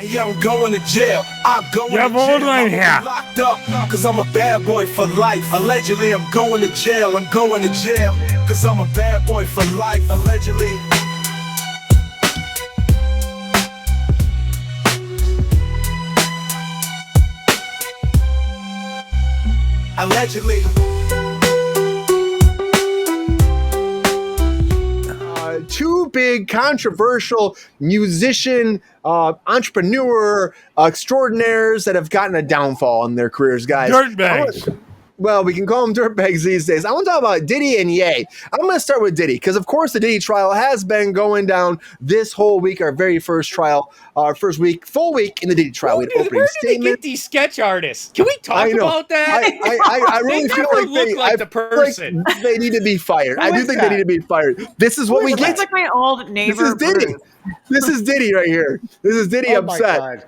Yeah, I'm going to jail. I'm going to Ja, jail. wohnen hier. I'm locked up, cause I'm a bad boy for life. Allegedly, I'm going to jail. I'm going to jail, cause I'm a bad boy for life. Allegedly. Allegedly. Two big controversial musician, entrepreneur extraordinaires that have gotten a downfall in their careers, guys. Dirtbags. Well, we can call them dirtbags these days. I want to talk about Diddy and Ye. I'm going to start with Diddy because, of course, the Diddy trial has been going down this whole week, our very first trial, our first week, full week in the Diddy trial. Where did they get these sketch artists? Can we talk about that? I really feel like look like the person. Like they need to be fired. I do think they need to be fired. This is what we get. It's like my old neighbor. This is Diddy. This is Diddy right here. This is Diddy upset. God.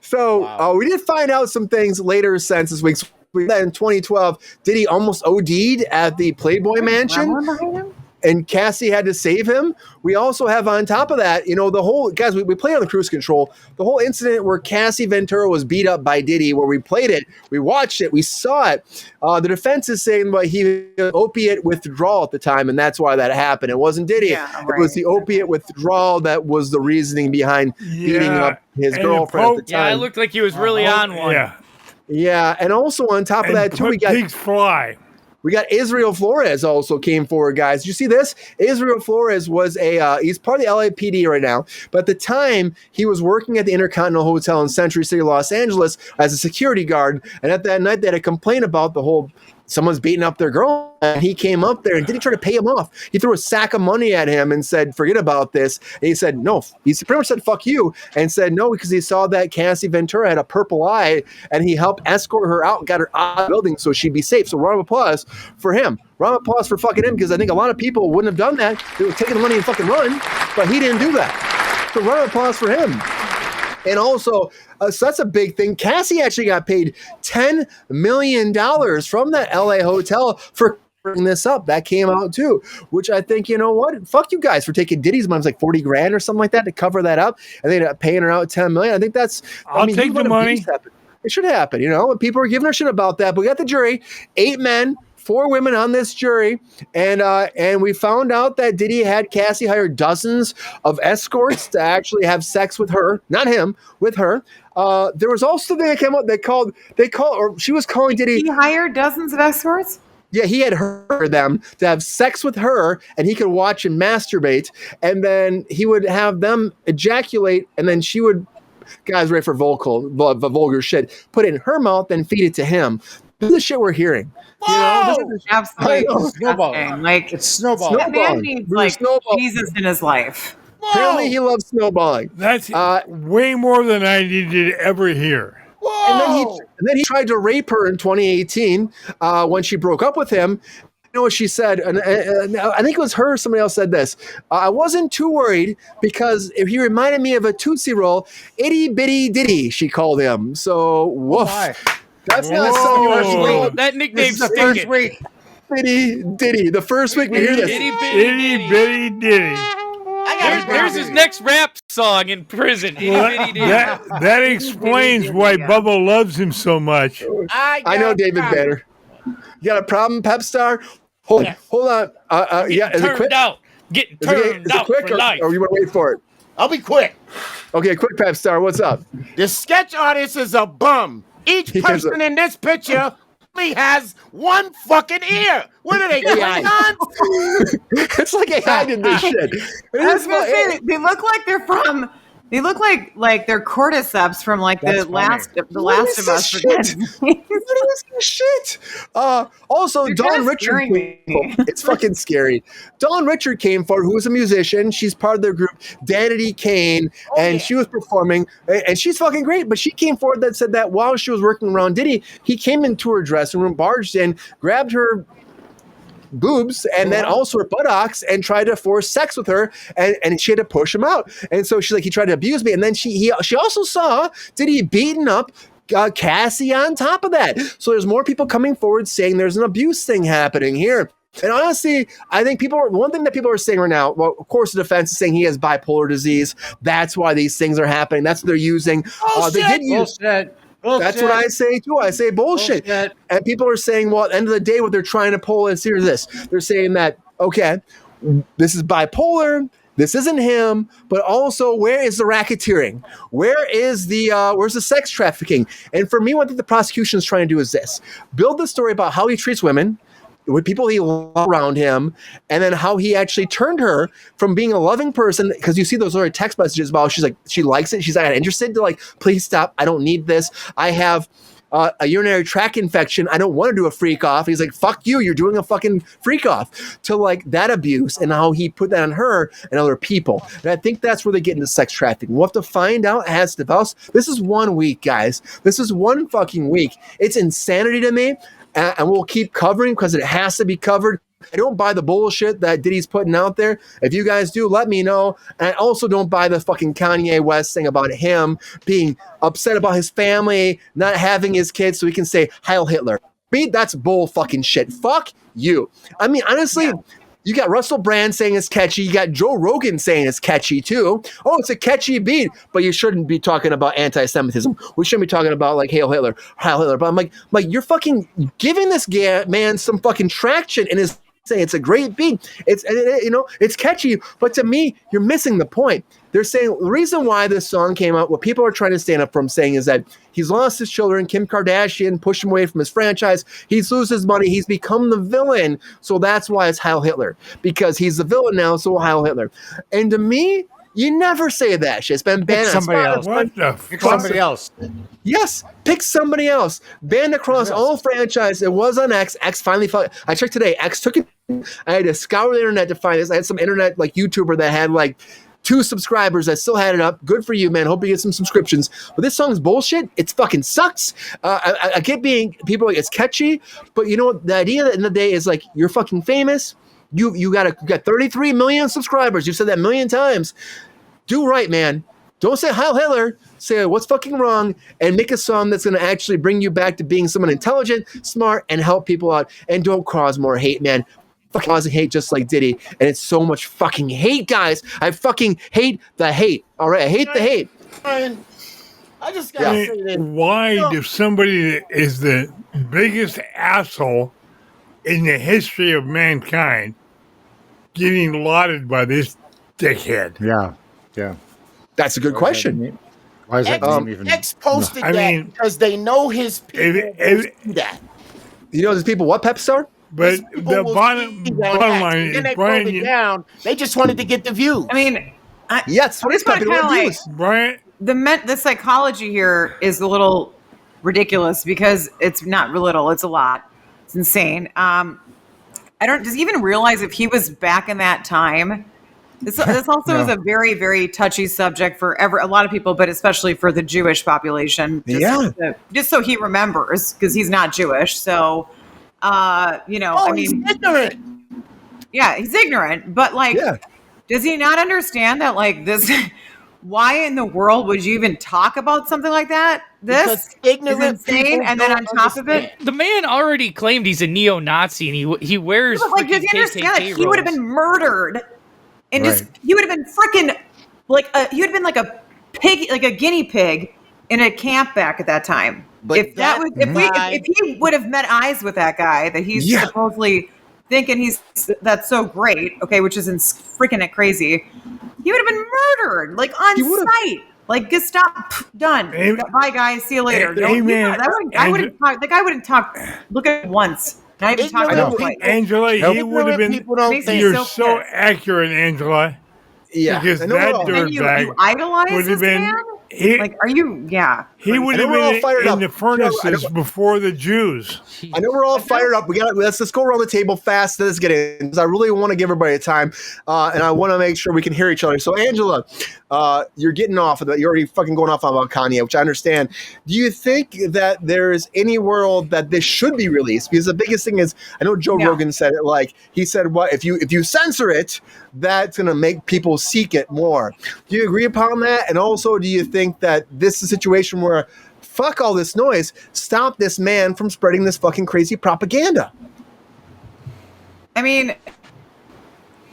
So we did find out some things later since this week's. In 2012, Diddy almost OD'd at the Playboy Mansion, and Cassie had to save him. We also have on top of that, you know, the whole, guys, we played on the Cruise Control, the whole incident where Cassie Ventura was beat up by Diddy, where we played it, we watched it, we saw it. The defense is saying that he had opiate withdrawal at the time, and that's why that happened. It wasn't Diddy. It was the opiate withdrawal that was the reasoning behind beating up his girlfriend at the time. Yeah, it looked like he was really on one. Yeah, and also on top of that too, we got pigs fly. We got Israel Flores also came forward, guys. Did you see this? Israel Flores was he's part of the LAPD right now, but at the time he was working at the Intercontinental Hotel in Century City, Los Angeles as a security guard, and at that night they had a complaint about the whole someone's beating up their girl, and he came up there and Diddy tried to pay him off. He threw a sack of money at him and said, forget about this. And he said, no. He pretty much said, fuck you, and said no because he saw that Cassie Ventura had a purple eye, and he helped escort her out and got her out of the building so she'd be safe. So round of applause for him. Round of applause for fucking him because I think a lot of people wouldn't have done that. They would have taken the money and fucking run, but he didn't do that. So round of applause for him. And also, so that's a big thing. Cassie actually got paid $10 million from that LA hotel for bringing this up. That came out too, which I think, you know what? Fuck you guys for taking Diddy's money. It was like 40 grand or something like that to cover that up. And they ended up paying her out $10 million. I think that's, I'll take the money. It should happen, you know? People are giving her shit about that. But we got the jury, 8 men, 4 women on this jury, and we found out that Diddy had Cassie hire dozens of escorts to actually have sex with her, not him, with her. There was also something that came up. She was calling Diddy. He hired dozens of escorts. Yeah, he had her them to have sex with her, and he could watch and masturbate, and then he would have them ejaculate, and then she would, guys, ready for vulgar shit, put it in her mouth, then feed it to him. This is the shit we're hearing. Whoa! You know, absolutely snowballing. Like it's snowballing. That man needs like Jesus in his life. Whoa! Apparently, he loves snowballing. That's way more than I needed to ever hear. And then he tried to rape her in 2018 when she broke up with him. You know what she said? And I think it was her. Somebody else said this. I wasn't too worried because if he reminded me of a Tootsie Roll, itty bitty Diddy, she called him. So woof. That's not something. That nickname's the first week. Diddy. The first week we hear this. Itty bitty Diddy. There's his next rap song in prison. That explains why Bubba loves him so much. I know David Banner. You got a problem, Pepestar? Hold on. Is it quick? Getting turned out quick for life. Or you want to wait for it? I'll be quick. Okay, quick, Pepestar. What's up? The sketch artist is a bum. Each person in this picture only has one fucking ear. What are they going on? It's like AI did this shit. I was gonna say they look like they're from. They look like they're cordyceps from like the last of us. Shit. Also, Dawn Richard. It's fucking scary. Dawn Richard came forward, who was a musician. She's part of their group, Danity Kane, and she was performing, and she's fucking great. But she came forward that said that while she was working around Diddy, he came into her dressing room, barged in, grabbed her boobs and then also her buttocks and tried to force sex with her, and she had to push him out. And so she's like, he tried to abuse me. And then she also saw Diddy beating up Cassie on top of that. So there's more people coming forward saying there's an abuse thing happening here. And honestly, I think one thing that people are saying right now, well, of course, the defense is saying he has bipolar disease. That's why these things are happening. That's what they're using. They did use. Bullshit. That's what I say too. I say bullshit. And people are saying, well, at the end of the day, what they're trying to pull is here's this. They're saying that, okay, this is bipolar. This isn't him, but also where is the racketeering? Where's the sex trafficking? And for me, what I think the prosecution is trying to do is this: build the story about how he treats women, with people he loves around him, and then how he actually turned her from being a loving person. Because you see those other text messages about she's like, she likes it. She's not interested, to like, please stop. I don't need this. I have a urinary tract infection. I don't want to do a freak off. He's like, fuck you. You're doing a fucking freak off. To like that abuse and how he put that on her and other people. And I think that's where they get into sex trafficking. We'll have to find out as it develops. This is 1 week, guys. This is 1 fucking week. It's insanity to me. And we'll keep covering because it has to be covered. I don't buy the bullshit that Diddy's putting out there. If you guys do, let me know. And I also don't buy the fucking Kanye West thing about him being upset about his family, not having his kids so he can say Heil Hitler. Me, that's bull fucking shit. Fuck you. I mean, honestly, you got Russell Brand saying it's catchy. You got Joe Rogan saying it's catchy too. Oh, it's a catchy beat, but you shouldn't be talking about anti-Semitism. We shouldn't be talking about like Heil Hitler. But I'm like you're fucking giving this man some fucking traction in his saying it's a great beat. It's catchy, but to me, you're missing the point. They're saying the reason why this song came out, what people are trying to stand up from saying is that he's lost his children. Kim Kardashian pushed him away from his franchise. He's lose his money. He's become the villain. So that's why it's Heil Hitler, because he's the villain now. So Heil Hitler. And to me, you never say that shit. It's been banned. Somebody else. What the Pick fuck? somebody else. Yes, pick somebody else. Banned across all franchise. It was on X. X finally found. I checked today. X took it. I had to scour the internet to find this. I had some internet like YouTuber that had like 2 subscribers that still had it up. Good for you, man. Hope you get some subscriptions. But this song's bullshit. It fucking sucks. I get being people like it's catchy, but you know what? The idea at the end of the day is like you're fucking famous. You got 33 million subscribers. You've said that a million times. Do right, man. Don't say Heil Hitler. Say what's fucking wrong and make a song that's going to actually bring you back to being someone intelligent, smart, and help people out. And don't cause more hate, man. Fucking causing hate just like Diddy. And it's so much fucking hate, guys. I fucking hate the hate. All right? I hate the hate. Ryan, I just got to say that. Why does somebody that is the biggest asshole in the history of mankind getting lauded by this dickhead? Yeah. That's a good question. Why is that name even? X posted that because they know his people will see that. You know these people what, Pepestar? But the bottom line is, then they Brian, broke it down. They just wanted to get the views. I mean, Yes, what is just wanna popular kinda like- views? Brian, the psychology here is a little ridiculous because it's not little, it's a lot. It's insane. Does he even realize if he was back in that time? This also is a very, very touchy subject for a lot of people, but especially for the Jewish population. Just so he remembers, because he's not Jewish. So, he's ignorant. Yeah, he's ignorant. But does he not understand that this? Why in the world would you even talk about something like that? This is insane. And then on top of it, the man already claimed he's a neo-Nazi and he wears. But does he understand that he would have been murdered? And he would have been freaking he would have been like a pig, like a guinea pig in a camp back at that time. But if he would have met eyes with that guy that he's supposedly thinking that's so great, okay, which is freaking crazy, he would have been murdered on sight. Like, get stop, done. Bye, guys. See you later. I wouldn't talk. The guy wouldn't talk. Look at it once. Not even talk about it. Angela, he would have been. You're so accurate, Angela. Yeah, because that dirtbag you idolize would have this been. man? Are you? Yeah. He would have been in the furnaces before the Jews. I know we're all fired up. Let's go around the table fast. Let's get in, because I really want to give everybody time, and I want to make sure we can hear each other. So, Angela, you're getting off of that. You're already fucking going off about Kanye, which I understand. Do you think that there's any world that this should be released? Because the biggest thing is, I know Joe Rogan said it. He said, "What if you censor it? That's going to make people seek it more." Do you agree upon that? And also, do you think that this is a situation where, fuck all this noise, stop this man from spreading this fucking crazy propaganda? I mean,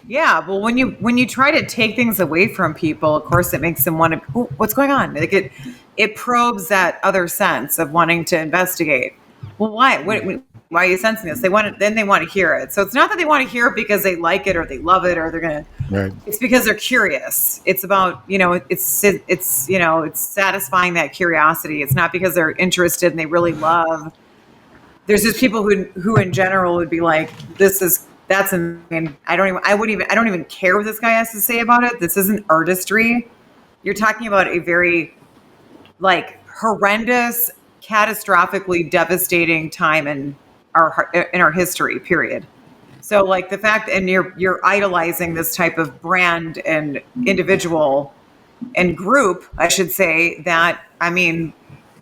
yeah. Well, when you try to take things away from people, of course, it makes them want to. Oh, what's going on? Like it probes that other sense of wanting to investigate. Well, why? Why are you sensing this? They want to hear it. So it's not that they want to hear it because they like it or they love it or they're gonna. Right. It's because they're curious. It's about it's satisfying that curiosity. It's not because they're interested and they really love. There's just people who in general would be like, that's insane. I don't even care what this guy has to say about it. This isn't artistry. You're talking about a very like horrendous, catastrophically devastating time in our history, period. So like the fact, and you're idolizing this type of brand and individual and group, I should say, that, I mean,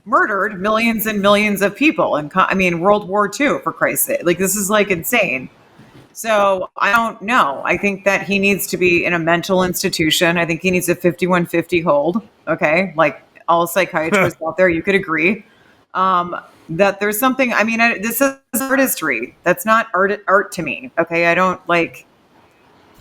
murdered millions and millions of people. And World War II, for Christ's sake. Like, this is like insane. So I don't know. I think that he needs to be in a mental institution. I think he needs a 5150 hold. Okay. Like all psychiatrists out there, you could agree. That there's something, this is artistry. That's not art to me. Okay.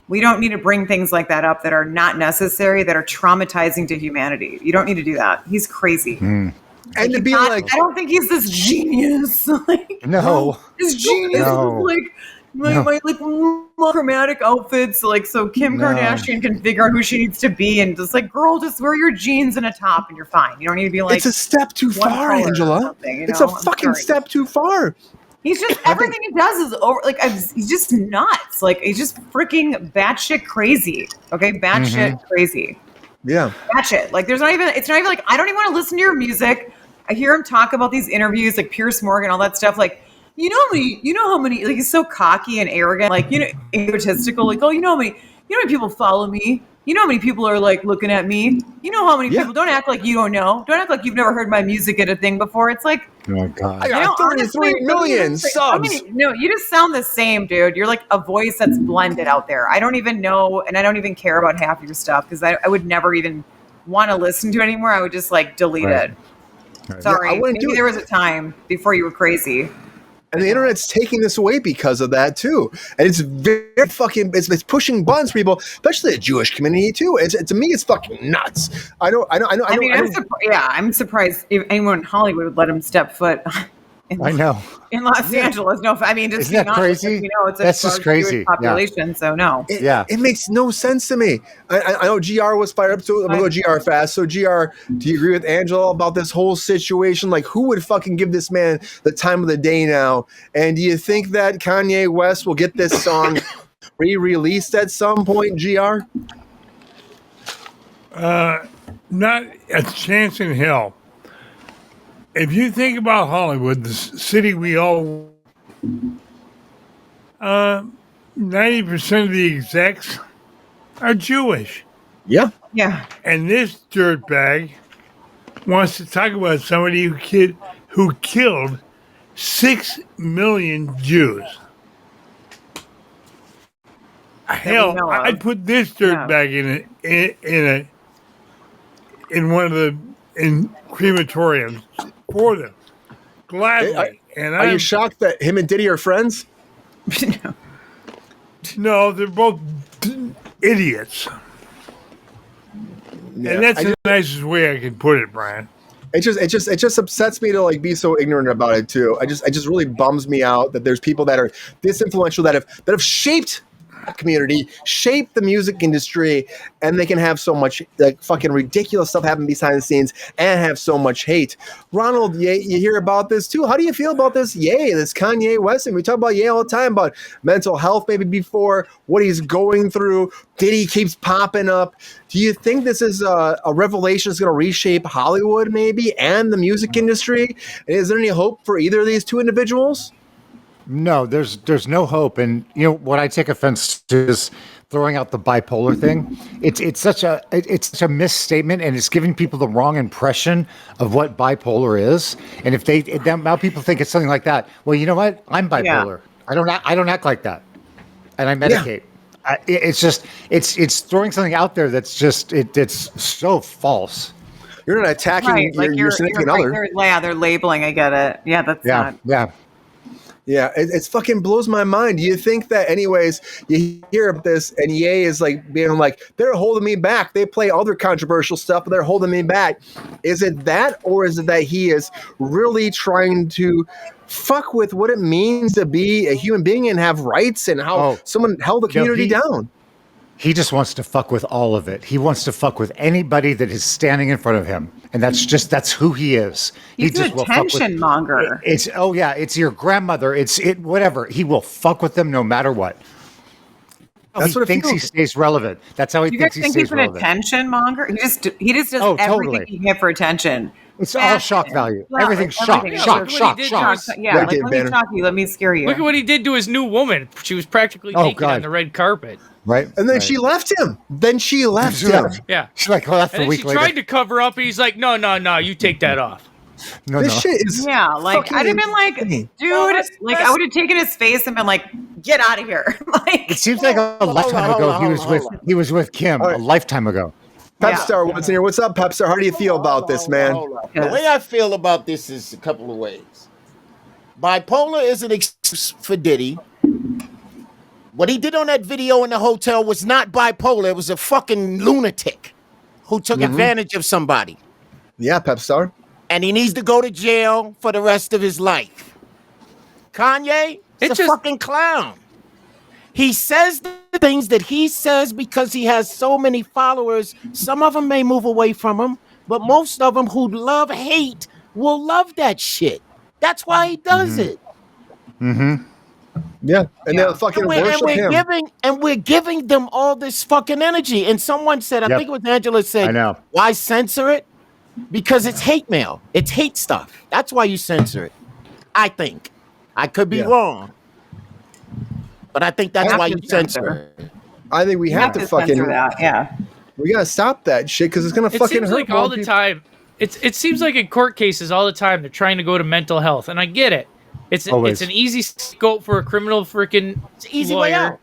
We don't need to bring things like that up that are not necessary, that are traumatizing to humanity. You don't need to do that. He's crazy. And to be I don't think he's this genius. No. This genius No. is my chromatic outfits, like, so Kim Kardashian can figure out who she needs to be, and just like, girl, just wear your jeans and a top and you're fine. You don't need to be like, it's a step too far, Angela. It's a fucking step too far. He's just, everything he does is over, like, he's just nuts. Like, he's just freaking batshit crazy. Okay, batshit crazy. Yeah, batshit. Like, it's not even like, I don't even want to listen to your music. I hear him talk about these interviews, like Pierce Morgan, all that stuff. Like, you know how many, like, he's so cocky and arrogant, like, egotistical, like, oh, you know how many people follow me? You know how many people are like looking at me? You know how many people, don't act like you don't know. Don't act like you've never heard my music at a thing before. It's like, Oh God. I got 33 million subs. No, you just sound the same, dude. You're like a voice that's blended out there. I don't even know, and I don't even care about half your stuff because I would never even want to listen to it anymore. I would just like delete it. Right. Sorry, Yeah, maybe there was a time before you were crazy. And the internet's taking this away because of that too, and it's very fucking. It's pushing buttons for people, especially the Jewish community too. To me, it's fucking nuts. I'm surprised if anyone in Hollywood would let him step foot. In Los Angeles. No, just isn't that crazy? That's just crazy. Population, so no. It makes no sense to me. I know GR was fired up, so I'm gonna go GR fast. So GR, do you agree with Angela about this whole situation? Like, who would fucking give this man the time of the day now? And do you think that Kanye West will get this song re-released at some point, GR? Not a chance in hell. If you think about Hollywood, the city we all, 90% of the execs are Jewish. Yeah. Yeah. And this dirtbag wants to talk about somebody who killed 6 million Jews. Hell, I'd put this dirtbag in one of the crematoriums for them, gladly. Are you shocked that him and Diddy are friends? No, they're both idiots. Yeah, and that's the nicest way I can put it, Brian. It just upsets me to like be so ignorant about it too. It just really bums me out that there's people that are this influential that have shaped community, shape the music industry, and they can have so much like fucking ridiculous stuff happen behind the scenes and have so much hate. Ronald, you hear about this too. How do you feel about this? This Kanye West, and we talk about all the time about mental health, maybe before what he's going through. Diddy keeps popping up. Do you think this is a revelation that's going to reshape Hollywood, maybe, and the music industry? And is there any hope for either of these two individuals? No, there's no hope. And what I take offense to is throwing out the bipolar thing. It's such a misstatement, and it's giving people the wrong impression of what bipolar is. And if now people think it's something like that. Well, you know what? I'm bipolar. Yeah. I don't act like that, and I medicate. Yeah. It's throwing something out there that's just it's so false. You're not attacking your significant other. They're labeling. I get it. Yeah, that's not. Yeah. Yeah, it's fucking blows my mind. Do you think that, anyways, you hear of this and Ye is like being like, they're holding me back. They play other controversial stuff, but they're holding me back. Is it that, or is it that he is really trying to fuck with what it means to be a human being and have rights and how someone held the community down? He just wants to fuck with all of it. He wants to fuck with anybody that is standing in front of him. And that's who he is. He's just an attention monger. It's your grandmother. Whatever. He will fuck with them no matter what. That's what he thinks he stays relevant. That's how he thinks he stays relevant. You guys think he's an attention monger? He just does everything he can for attention. It's all shock value. Everything's shock. Yeah, let me shock you. Let me scare you. Look at what he did to his new woman. She was practically naked on the red carpet. Right. And then she left him. Yeah. She's like, well, that's a week she later. tried to cover up, and he's like, no, you take that off. This shit is like I'd have been like, dude, I would have taken his face and been like, get out of here. Like, it seems like a lifetime ago he was with Kim. A lifetime ago. Pepestar, what's in here? What's up, Pepestar? How do you feel about this, man? The way I feel about this is a couple of ways. Bipolar is an excuse for Diddy. What he did on that video in the hotel was not bipolar. It was a fucking lunatic who took advantage of somebody. Yeah, Pepestar. And he needs to go to jail for the rest of his life. Kanye is a fucking clown. He says the things that he says because he has so many followers. Some of them may move away from him, but most of them who love hate will love that shit. That's why he does it. Mm-hmm. Yeah, and they'll fucking worship him. We're giving them all this fucking energy. And someone said, I think it was Angela said, I know. Why censor it? Because it's hate mail. It's hate stuff. That's why you censor it. I think. I could be wrong. But I think that's why you censor it. I think we have to fucking that. Yeah. We gotta stop that shit because it's gonna fucking hurt. Like all the time. It seems like in court cases all the time they're trying to go to mental health, and I get it. It's an easy scope for a criminal freaking lawyer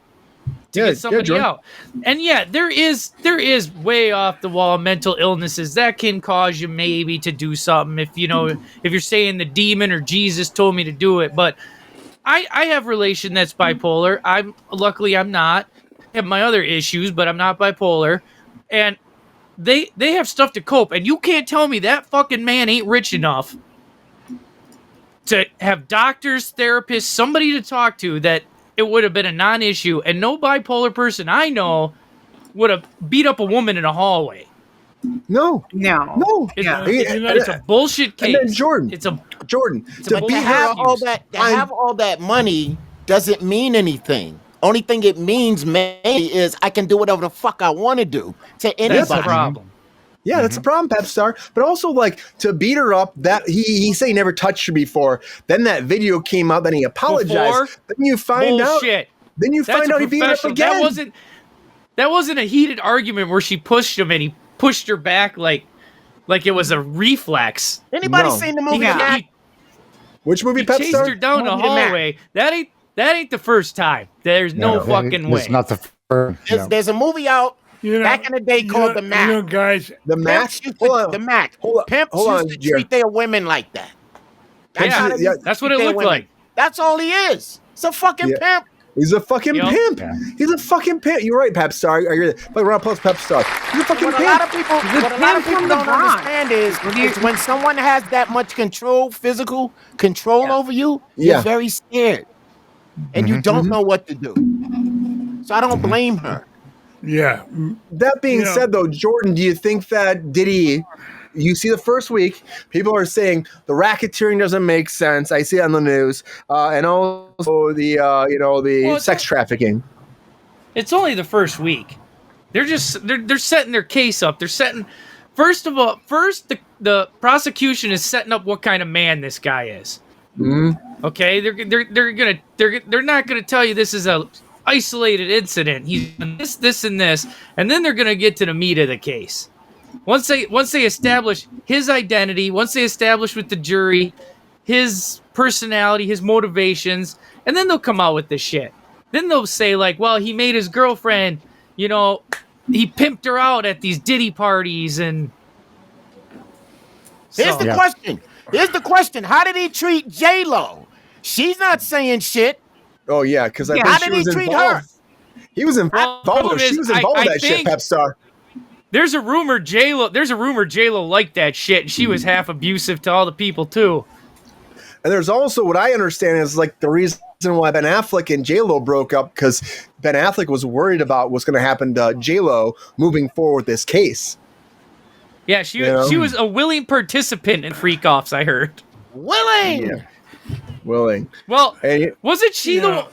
to get somebody out. And there is way off the wall mental illnesses that can cause you maybe to do something if you're saying the demon or Jesus told me to do it. But I have a relation that's bipolar. I'm not. I have my other issues, but I'm not bipolar. And they have stuff to cope, and you can't tell me that fucking man ain't rich enough to have doctors, therapists, somebody to talk to that it would have been a non-issue, and no bipolar person I know would have beat up a woman in a hallway. No. It's a bullshit case. And then Jordan. To have all that money doesn't mean anything. Only thing it means is I can do whatever the fuck I want to do to anybody. That's the problem. Yeah, that's the problem, Pepestar. But also, like, to beat her up, that he said he never touched her before. Then that video came out, then he apologized. Then you find out. Then you find out he beat her up again. That wasn't a heated argument where she pushed him and he pushed her back like it was a reflex. Anybody seen the movie? Which movie, Pepestar? He chased her down the hallway. That ain't the first time. There's no fucking way. It's not the first. There's a movie out back in the day called The Mac. Guys, The Mac. The Mac. Pimps used to treat their women like that. That's what it looked like. That's all he is. It's a fucking pimp. He's a fucking pimp. Yeah. He's a fucking pimp. You're right, Pepestar. Like Ron plus Pepestar. He's a fucking pimp. A lot of people don't understand is when someone has that much physical control over you, you're very scared. And you don't know what to do. So I don't blame her. Yeah. That being said, though, Jordan, do you think that Diddy, you see the first week, people are saying the racketeering doesn't make sense. I see it on the news. And also the sex trafficking. It's only the first week. They're setting their case up. They're setting, first the prosecution is setting up what kind of man this guy is. Mm-hmm. Okay, they're not gonna tell you this is a isolated incident. He's done this, and this, and then they're gonna get to the meat of the case. Once they establish his identity, once they establish with the jury his personality, his motivations, and then they'll come out with this shit. Then they'll say like, well, he made his girlfriend, he pimped her out at these Diddy parties, and Here's the question. How did he treat J-Lo? She's not saying shit. Oh yeah, because I think How she did he was treat involved. her? He was involved. She was involved with that shit, Pepestar. There's a rumor J-Lo liked that shit, and she was half abusive to all the people too. And there's also what I understand is like the reason why Ben Affleck and J-Lo broke up, because Ben Affleck was worried about what's going to happen to J-Lo moving forward with this case. Yeah, she was a willing participant in freak offs, I heard. Willing. Yeah. Willing. Well, Hey, wasn't she the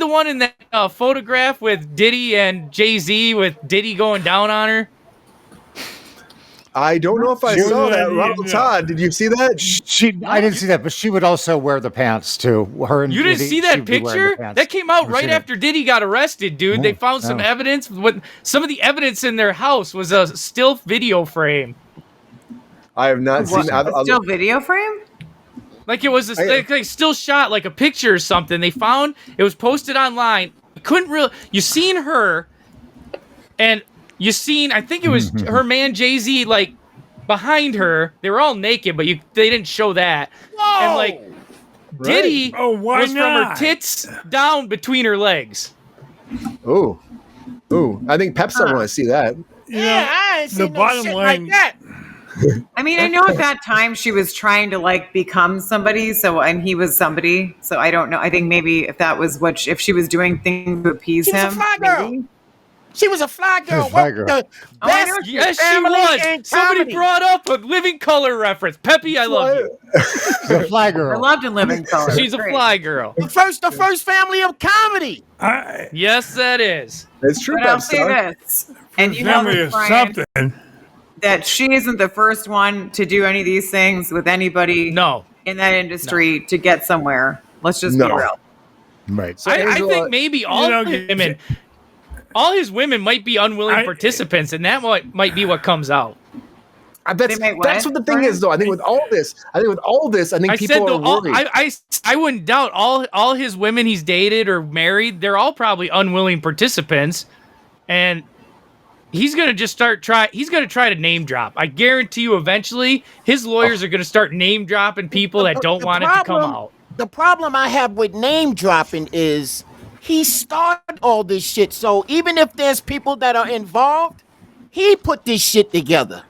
one in that photograph with Diddy and Jay-Z, with Diddy going down on her? I don't know if I saw that. Ronald, Todd, did you see that? I didn't see that, but she would also wear the pants too. Her and You didn't Diddy, see that she'd be wearing the picture? pants. That came out Never right seen it. after Diddy got arrested, dude. They found some evidence. Some of the evidence in their house was a still video frame. I have not seen A still video frame? Like it was like still shot, like a picture or something. They found it was posted online. You seen her, and you seen, I think it was her man Jay-Z, like behind her. They were all naked, but they didn't show that. Whoa! And like Diddy why was not? from her tits down between her legs. Ooh. I think Pepestar want to see that. I ain't the seen no bottom shit line- like that. I mean, I know at that time she was trying to like become somebody, and he was somebody. So I don't know. I think maybe if that was if she was doing things to appease She was him. a fly girl. maybe. She was a fly girl. a fly What girl. the I best know Yes, she family was. in Somebody comedy. brought up a Living Color reference. Peppy, I love you. The fly I girl. loved in Living Color. She's a Great. fly girl. The first family of comedy. Yes, that is. It's true, But I'll say Pepestar. this, and you know Family this, is Brian, something. that she isn't the first one to do any of these things with anybody No. in that industry to get somewhere. Let's just be No. real. Right. So I Angela- think maybe all his women might be unwilling participants, and that might be what comes out. That's They make that's what, what the thing Brian? is, though. I think with all this, I think I said people though, are worried. I wouldn't doubt all his women he's dated or married. They're all probably unwilling participants, and he's gonna He's gonna try to name drop. I guarantee you, eventually, his lawyers are gonna start name dropping people that don't want it to come out. The problem I have with name dropping is he started all this shit. So even if there's people that are involved, he put this shit together.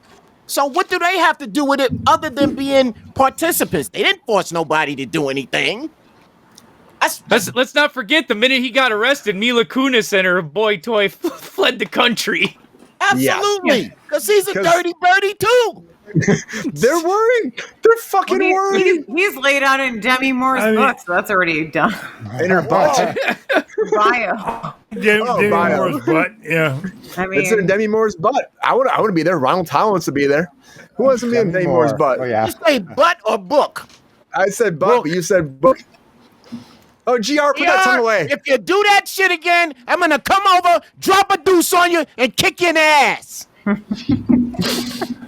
So what do they have to do with it other than being participants? They didn't force nobody to do anything. Let's not forget the minute he got arrested, Mila Kunis and her boy toy fled the country. Absolutely. Because he's a dirty birdie too. They're worried. They're fucking worried. He's laid out in Demi Moore's book, so that's already done. In her butt. Bio. Demi bio. Moore's butt, yeah. I mean, It's in Demi Moore's butt. I want to be there. Ronald Todd wants to be there. Who wants to be in Demi Moore's butt? Oh yeah. You say butt or book? I said butt, but you said book. Oh, GR, put that tongue away. If you do that shit again, I'm gonna come over, drop a deuce on you, and kick you in the ass.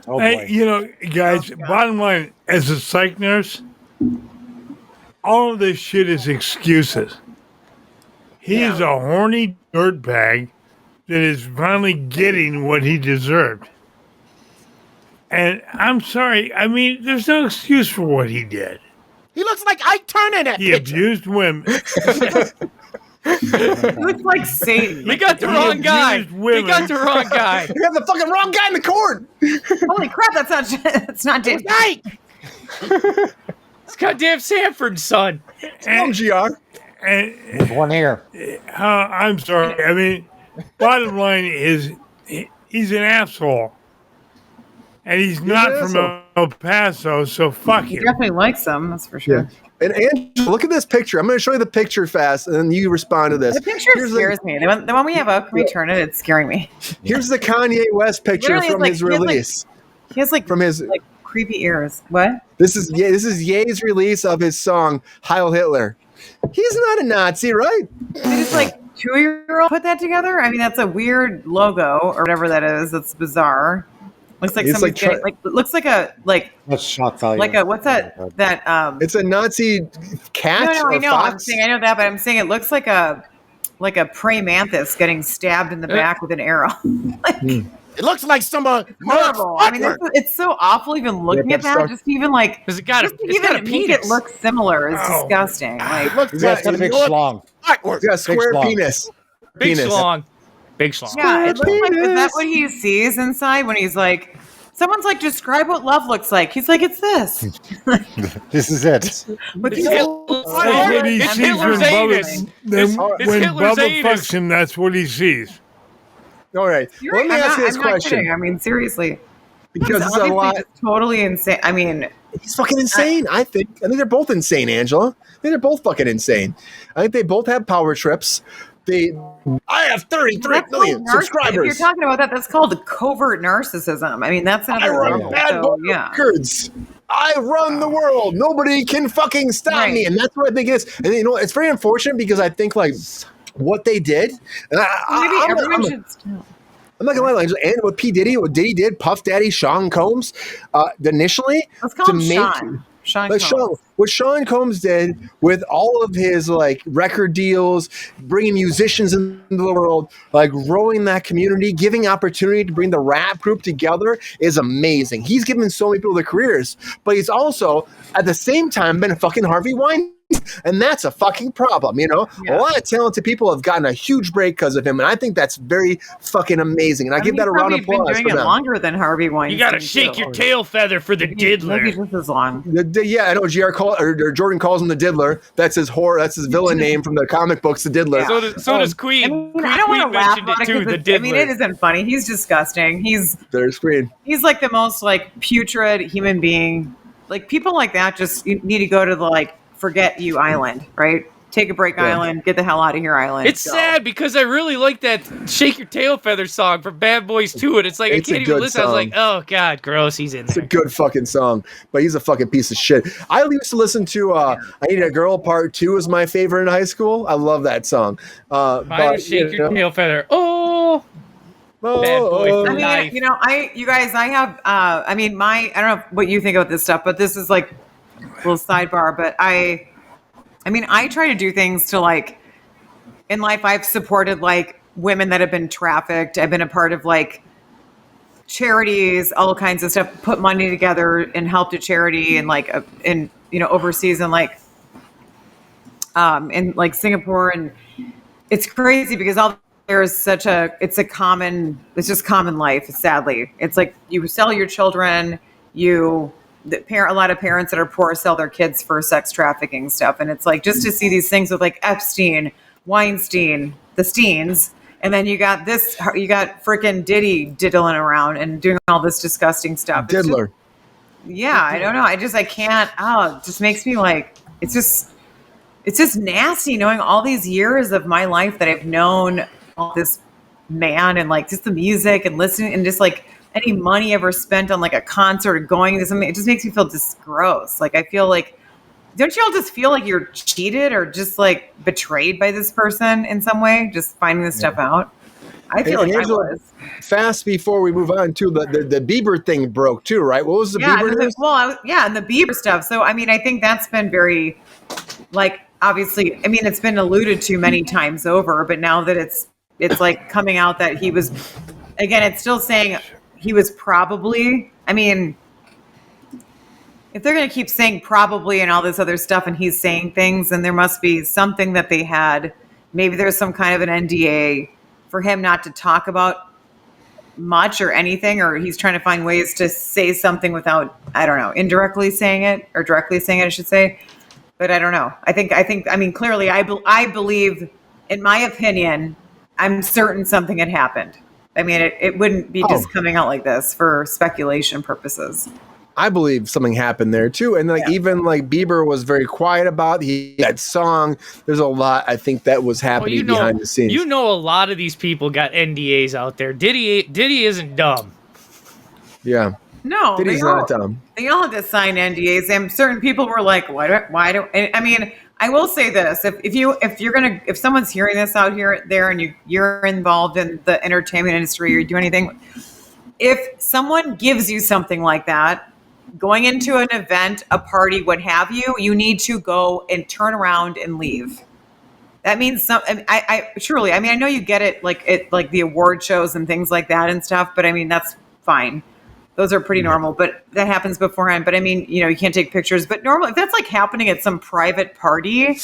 Oh Hey, boy. guys, bottom line, as a psych nurse, all of this shit is excuses. He is a horny dirtbag that is finally getting what he deserved. And I'm sorry, I mean, there's no excuse for what he did. He looks like Ike Turner in that He picture. abused women. he looks like Satan. He got the wrong guy. abused women. He got the wrong guy. You have the fucking wrong guy in the court. Holy crap, that's not Diddy. Ike. It's goddamn Sanford's son. Come, GR. And One ear. I'm sorry. I mean, bottom line is he's an asshole. And he's not an from asshole. El Paso, so fuck He him. definitely likes them, that's for sure. And Angela, look at this picture. I'm going to show you the picture fast, and then you respond to this. The picture scares me. The one we have up, can we turn it? It's scaring me. Here's the Kanye West picture Literally, from like, his he has, like- release. He has like creepy ears. What? This is Ye's release of his song Heil Hitler. He's not a Nazi, right? They just like 2-year-old put that together? I mean, that's a weird logo or whatever that is. That's bizarre. Looks like It's somebody's like getting looks like a That's shock value. like a what's that It's a Nazi cat no, or I know. I'm fox. saying I know that, but I'm saying it looks like a praying mantis getting stabbed in the back with an arrow. It looks like someone. Horrible. I mean, it's so awful even looking at that. Just even like, because it got a make it look similar is disgusting. Like, He's got a big schlong. He's got a square penis. Big schlong. Big schlong. Yeah, it looks like, is that what he sees inside when he's like, someone's like, describe what love looks like. He's like, it's this. This is it. But That's what he sees when Bubba fucks him. That's what he sees. All right. Let me ask you this question. Kidding. I mean, seriously. Because it's a lot. Totally insane. I mean, he's fucking insane. I think they're both insane, Angela. I think they're both fucking insane. I think they both have power trips. I have 33 million subscribers. If you're talking about that, that's called covert narcissism. I mean, that's another. I run bad boy records. I run the world. Nobody can fucking stop me. And that's what I think it is. And you know, it's very unfortunate because I think like what they did. I'm not gonna lie, and what P. Diddy, what Diddy did, Puff Daddy, Sean Combs, initially let's call him Sean. What Sean Combs did with all of his like record deals, bringing musicians into the world, like growing that community, giving opportunity to bring the rap group together is amazing. He's given so many people their careers, but he's also at the same time been a fucking Harvey Weinstein. And that's a fucking problem, you know? Yeah. A lot of talented people have gotten a huge break because of him, and I think that's very fucking amazing. And I give that a round of applause. He's been doing it longer than Harvey Weinstein. You gotta shake your tail feather for the diddler. Maybe just as long. Yeah, I know. Jordan calls him the diddler. That's his villain name from the comic books, the diddler. Yeah. So does Queen. I mean, I don't want to laugh about it too, the diddler. I mean, it isn't funny. He's disgusting. There's Queen. He's like the most like putrid human being. Like people like that just need to go to the like forget you island, right? Take a break island, get the hell out of here island. It's sad because I really like that Shake Your Tail Feather song from Bad Boys 2, and it's like I can't even listen. I was like, oh god, gross, he's in there. It's a good fucking song, but he's a fucking piece of shit. I used to listen to I Need a Girl Part 2 was my favorite in high school. I love that song. Shake Your Tail Feather. Oh. Bad boy for life. You know, I have I don't know what you think about this stuff, but this is like a little sidebar, but I try to do things to like in life. I've supported like women that have been trafficked. I've been a part of like charities, all kinds of stuff, put money together and helped a charity and like overseas and like in like Singapore. And it's crazy because it's just common life. Sadly, it's like you sell your children, a lot of parents that are poor sell their kids for sex trafficking stuff. And it's like, just to see these things with like Epstein, Weinstein, the Steens. And then you got freaking Diddy diddling around and doing all this disgusting stuff. Diddler. I don't know. I can't, it just makes me like, it's just nasty knowing all these years of my life that I've known all this man and like just the music and listening and just like, any money ever spent on like a concert or going to something, it just makes me feel just gross. Like I feel like, don't you all just feel like you're cheated or just like betrayed by this person in some way? Just finding this stuff out. I feel like I was. Fast before we move on to the Bieber thing broke too, right? What was the Bieber news? And the Bieber stuff. So I mean, I think that's been very, like, obviously, I mean, it's been alluded to many times over, but now that it's like coming out that he was, again, it's still saying. He was probably, I mean, if they're going to keep saying probably and all this other stuff and he's saying things, then there must be something that they had. Maybe there's some kind of an NDA for him not to talk about much or anything, or he's trying to find ways to say something without, I don't know, indirectly saying it or directly saying it, I should say. But I don't know. I mean, clearly I believe, in my opinion, I'm certain something had happened. I mean, it wouldn't be just coming out like this for speculation purposes. I believe something happened there too. And like even like Bieber was very quiet about that song. There's a lot I think that was happening behind the scenes. You know, a lot of these people got NDAs out there. Diddy isn't dumb. Yeah. No, Diddy's not dumb. They all had to sign NDAs, and certain people were like, why don't I mean, I will say this: if someone's hearing this out there, and you're involved in the entertainment industry or you do anything, if someone gives you something like that, going into an event, a party, what have you, you need to go and turn around and leave. That means some. I truly. I mean, I know you get it, like the award shows and things like that and stuff. But I mean, that's fine. Those are pretty normal. But that happens beforehand. But I mean, you can't take pictures. But normally, if that's like happening at some private party,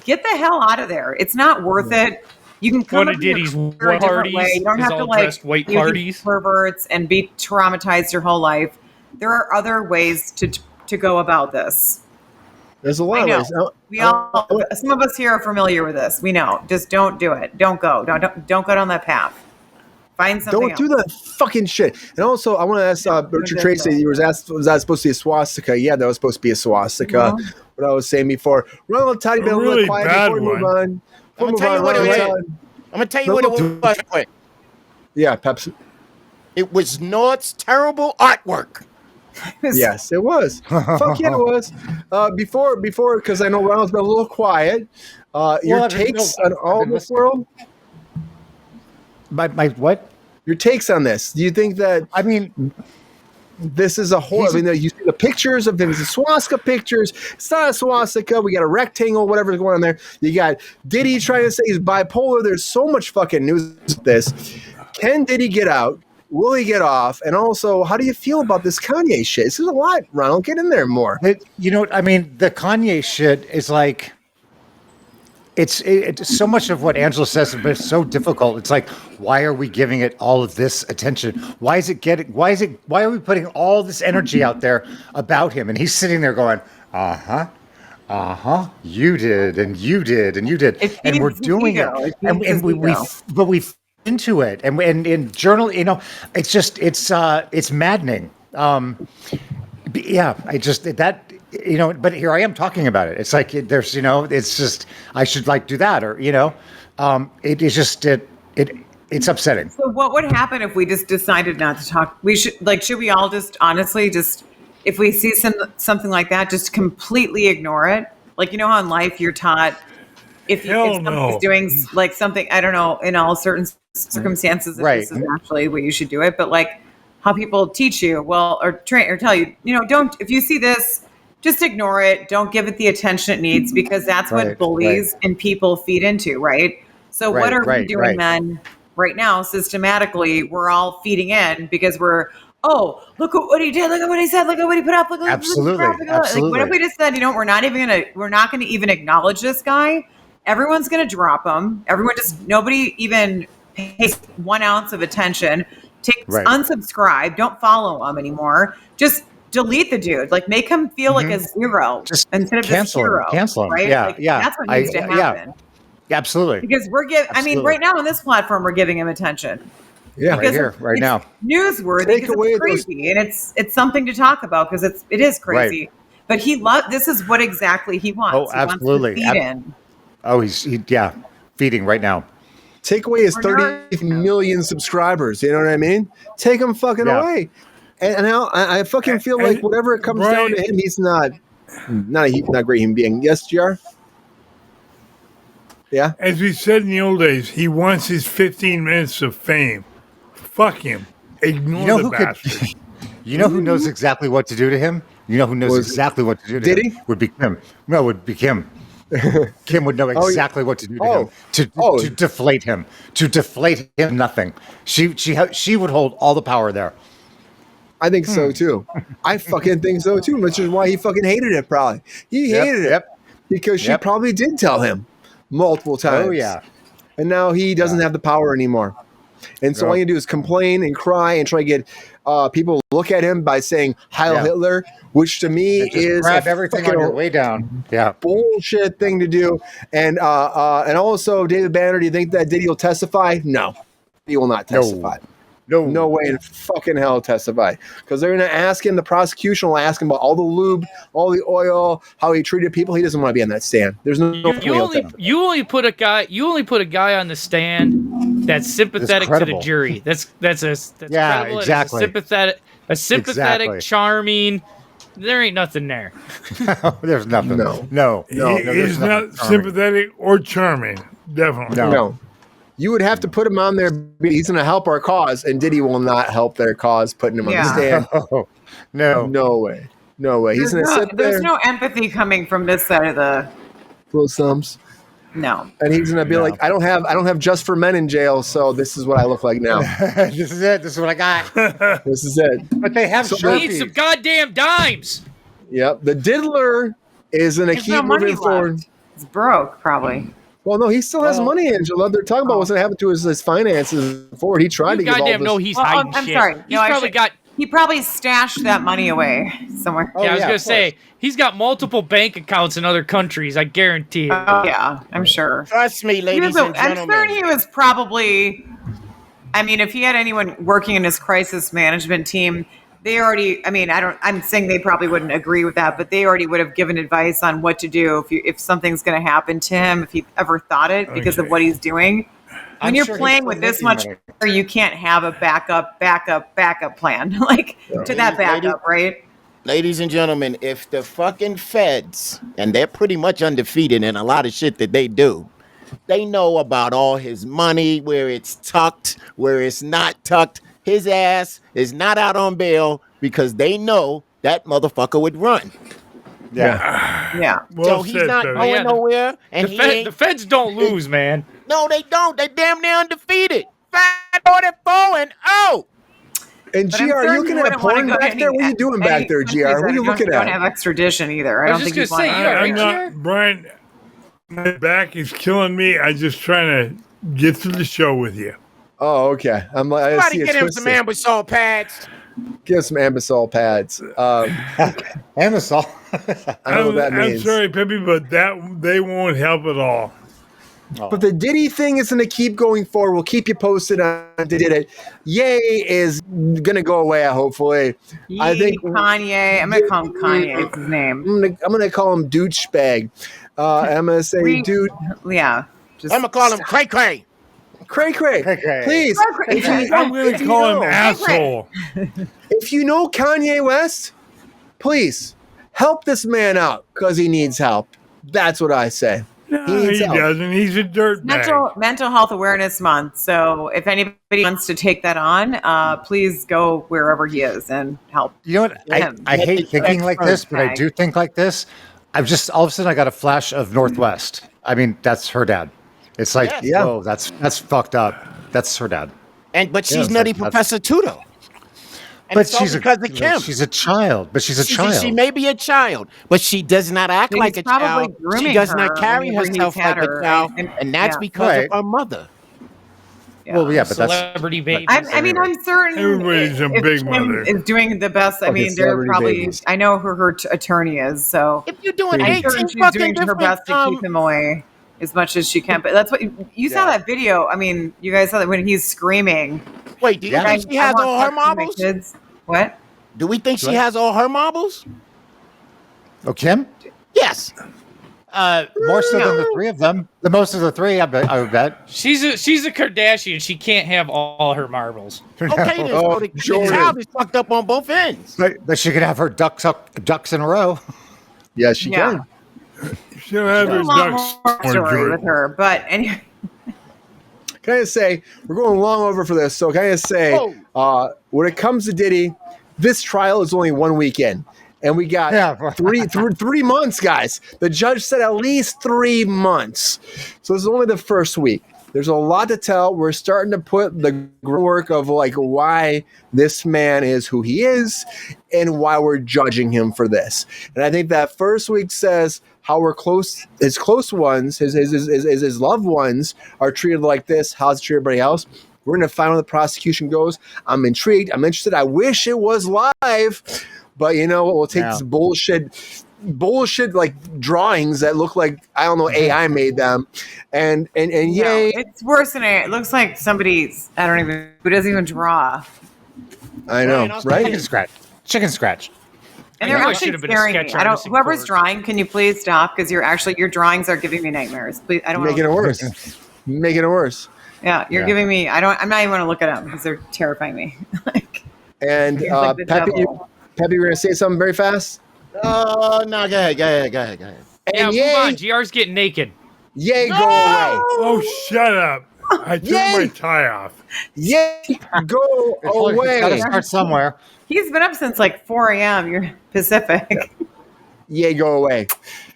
get the hell out of there. It's not worth it. You can come to Diddy's parties. You don't have to like white parties, perverts, and be traumatized your whole life. There are other ways to go about this. There's a lot of ways. Some of us here are familiar with this. We know. Just don't do it. Don't go. Don't go down that path. Find something. Don't do that fucking shit. And also, I want to ask Richard Tracy. He was asked, was that supposed to be a swastika? Yeah, that was supposed to be a swastika. Mm-hmm. What I was saying before. Ronald, Todd, you've been a little quiet before we move on. I'm gonna tell you what it was. I'm gonna tell you what it was. Yeah, Pepsi. It was Nord's terrible artwork. Yes, it was. Fuck yeah, it was. Before, because I know Ronald's been a little quiet. Your takes on all this world? My what? Your takes on this? Do you think that? I mean, this is a whole. I mean, you see the pictures of him. It's a swastika pictures. It's not a swastika. We got a rectangle. Whatever's going on there. You got Diddy trying to say he's bipolar. There's so much fucking news with this. Can Diddy get out? Will he get off? And also, how do you feel about this Kanye shit? This is a lot, Ronald. Get in there more. The Kanye shit is like, it's so much of what Angela says, but it's so difficult. It's like, why are we giving it all of this attention? Why are we putting all this energy out there about him? And he's sitting there going, you did, and you did, and you did. And we're doing it. And we into it, and in journal, it's just it's maddening. But here I am talking about it. It's like there's it's just I should like do that, or it is just it's upsetting. So what would happen if we just decided not to talk? Should we all just honestly just, if we see something like that, just completely ignore it? Like, how in life you're taught if somebody's doing like something, I don't know, in all certain circumstances, this is actually the way you should do it. But like how people teach you, or train or tell you, don't, if you see this, just ignore it. Don't give it the attention it needs, because that's what bullies and people feed into, right? So what are we doing then right now systematically? We're all feeding in because we're, look at what he did. Look at what he said. Look at what he put up. Look at absolutely. Like, what if we just said, we're not going to even acknowledge this guy. Everyone's going to drop him. Nobody even pays 1 ounce of attention. Unsubscribe. Don't follow him anymore. Just delete the dude. Like, make him feel like a zero instead of a hero. Cancel him. Right? That's what needs to happen. Yeah, absolutely. Because right now on this platform, we're giving him attention. Yeah, because right now. Newsworthy, because it's crazy, and it's something to talk about because it is crazy. But this is what exactly he wants. Oh, absolutely. He wants to feed in. Oh, he's feeding right now. Take away his 30 million subscribers. You know what I mean? Take him fucking away. And now I fucking feel like whatever it comes down to him, he's not a great human being. Yes, GR? Yeah? As we said in the old days, he wants his 15 minutes of fame. Fuck him. Ignore the bastard. You know who knows exactly what to do to him? You know who knows exactly what to do to him? Diddy? Would be Kim. No, would be Kim. Kim would know exactly what to do to him to deflate him. To deflate him, nothing. She would hold all the power there. I think so too. I fucking think so too, which is why he fucking hated it. Probably he hated it because she probably did tell him multiple times. Oh yeah, and now he doesn't have the power anymore. And so all you do is complain and cry and try to get people to look at him by saying Heil Hitler, which to me is grab everything on your way down. Yeah, bullshit thing to do. And also, David Banner, do you think that Diddy will testify? No, he will not testify. No way in fucking hell testify, because they're going to ask him. The prosecution will ask him about all the lube, all the oil, how he treated people. He doesn't want to be on that stand. There's no. You only put a guy on the stand that's sympathetic to the jury. That's credible. Exactly. A sympathetic, charming. There ain't nothing there. There's nothing. No. He's not sympathetic or charming. Definitely. No. You would have to put him on there. He's going to help our cause, and Diddy will not help their cause putting him on the stand. No way. He's going to sit there. There's no empathy coming from this side of the little thumbs. No. And he's gonna be like, I don't have just for men in jail, so this is what I look like now. This is it. This is what I got. This is it. But they have We need some goddamn dimes. Yep. The diddler is gonna There's keep no money moving forward. left. It's broke, probably. Well, no, he still has money, Angela. They're talking about what's gonna happen to his finances forward. He tried to give all Goddamn, this. no, he's Well, hiding I'm shit. sorry. He's No, I probably should- got. He probably stashed that money away somewhere. Oh, Yeah, I was yeah, gonna of say he's got multiple bank accounts in other countries. I guarantee it. Oh, yeah, I'm sure. Trust me, He ladies was a- and I'm gentlemen. certain he was probably. I mean, if he had anyone working in his crisis management team, they already. I mean, I'm saying they probably wouldn't agree with that, but they already would have given advice on what to do if something's going to happen to him, if he ever thought it because of what he's doing. When I'm you're sure he's playing still with this making much, money. you can't have a backup plan like to that backup, right? Ladies and gentlemen, if the fucking feds, and they're pretty much undefeated in a lot of shit that they do, they know about all his money, where it's tucked, where it's not tucked. His ass is not out on bail because they know that motherfucker would run. Yeah. Yeah. So he's not Pepe. going Yeah, nowhere. And he ain't, The feds don't lose, man. no, they don't. They damn near undefeated. 5-4-0. And But I'm GR, are certain you looking he at wouldn't wanna porn go to back any- there? What are you doing back any there, countries GR? What that are you looking don't at? have extradition either. I I don't was think just you'd gonna say, want you got I'm right here. not, Brian. My back is killing me. I'm just trying to get through the show with you. Oh, okay. I'm like, I Somebody see it get him some twisted. Ambisol pads. Give some Ambisol pads. Amazon. I don't know what that I'm means. sorry, Pepe, but they won't help at all. But the Diddy thing is going to keep going forward. We'll keep you posted on Diddy. Ye is going to go away, hopefully. I think Kanye. I'm gonna call him Kanye. It's his name. I'm gonna call him douchebag. I'm going to say, dude, Yeah. Just I'm gonna call him Cray Cray. Cray Cray, Cray. please. If you, I'm going to call him asshole. if you know Kanye West, please help this man out because he needs help. That's what I say. No, needs he help. doesn't. He's a dirtbag. Mental Health Awareness Month. So if anybody wants to take that on, please go wherever he is and help. You know what? him. I hate thinking like this, but I Tag. do think like this. I've just all of a sudden I got a flash of Northwest. I mean, that's her dad. It's like, Yeah. whoa, that's fucked up. That's her dad. But she's it's Nutty like- Professor Tudo. And But it's all she's because of Kim. she's a child. But she's a child. She may be a child, but she does not act He's like a probably child. She grooming does her not carry whenever he's herself had like her, a child, right? and that's Yeah. because Right. of her mother. Well, yeah, but that's Celebrity baby. I mean, I'm certain Everybody's a if big Kim mother. is doing the best. I Fucking mean, they're celebrity probably. babies. I know who her attorney is, so If you're doing I'm 18 certain she's fucking doing her different, best to keep him away as much as she can. But that's what you saw that video. I mean, you guys saw that when he's screaming. wait, do you Yeah. think she has I all want her to talk to my marbles? kids. What? Do we think she What? has all her marbles? oh, Kim? Yes. More so than the three of them. The most of the three, I would bet. She's a Kardashian. She can't have all her marbles. Okay, then. Oh, So the Jordan. child is fucked up on both ends. But she could have her ducks in a row. Yes, she Yeah. can. She'll have There's her a lot ducks more on story Jordan. with her, but anyway. Can I just say, we're going long over for this. So can I just say, when it comes to Diddy, this trial is only 1 weekend. And we got Yeah. 3 months, guys. The judge said at least 3 months. So this is only the first week. There's a lot to tell. We're starting to put the groundwork of like why this man is who he is and why we're judging him for this. And I think that first week says how we're his close ones, his loved ones are treated like this. How's it treat everybody else? We're going to find out where the prosecution goes. I'm intrigued. I'm interested. I wish it was live, but you know what? We'll take this bullshit like drawings that look like I don't know AI made them, and yay! No, it's worse than it looks like somebody's. I don't even who doesn't even draw, I know, right? Chicken scratch. and I they're knew I actually should have been a scaring sketch me. I don't. artist in Whoever's court. drawing, can you please stop? Because your drawings are giving me nightmares. Please, I don't want Making to. it worse. Making it worse. Yeah, you're Yeah. giving me. I'm not even going to look at them because they're terrifying me. Like, And it's like the Pepe, devil. Pepe, we're gonna say something very fast. Oh, no, go ahead. Yeah, And move yay, on. GR's getting naked. yay, go away. Oh, shut up. I took Yay. my tie off. Yay, go It's got to away. start somewhere. He's been up since like 4 a.m. You're Pacific. Yay, go away.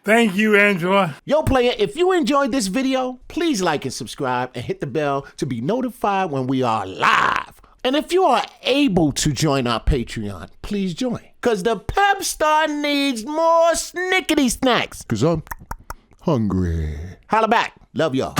Thank you, Angela. Yo, player, if you enjoyed this video, please like and subscribe and hit the bell to be notified when we are live. And if you are able to join our Patreon, please join. Because the Pepestar needs more snickety snacks. Because I'm hungry. Holla back. Love y'all.